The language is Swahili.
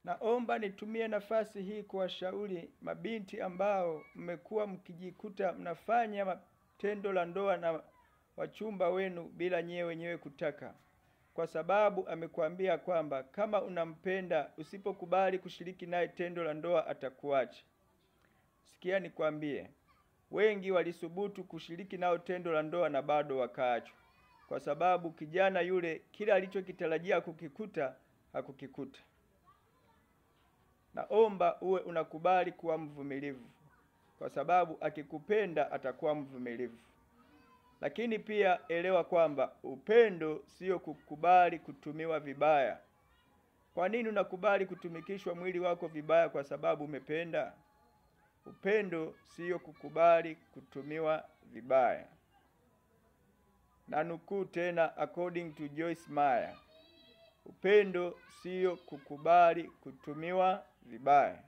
Naomba nitumie nafasi hii kuwashauri mabinti ambao mmekuwa mkijikuta mnafanya tendo la ndoa na wachumba wenu bila nyewe wenyewe kutaka. Kwa sababu amekuambia kwamba kama unampenda usipokubali kushiriki naye tendo la ndoa atakuacha. Sikia nikwambie, wengi walisubutu kushiriki nao tendo la ndoa na bado wakaachwa. Kwa sababu kijana yule kila alichokitarajia kukikuta hakukikuta. Naomba uwe unakubali kuwa mvumilivu, kwa sababu akikupenda atakuwa mvumilivu. Lakini pia elewa kwamba upendo sio kukubali kutumiwa vibaya. Kwa nini unakubali kutumikishwa mwili wako vibaya kwa sababu umependa? Upendo sio kukubali kutumiwa vibaya. Na nukuu tena according to Joyce Meyer. Upendo sio kukubali kutumiwa vibaya.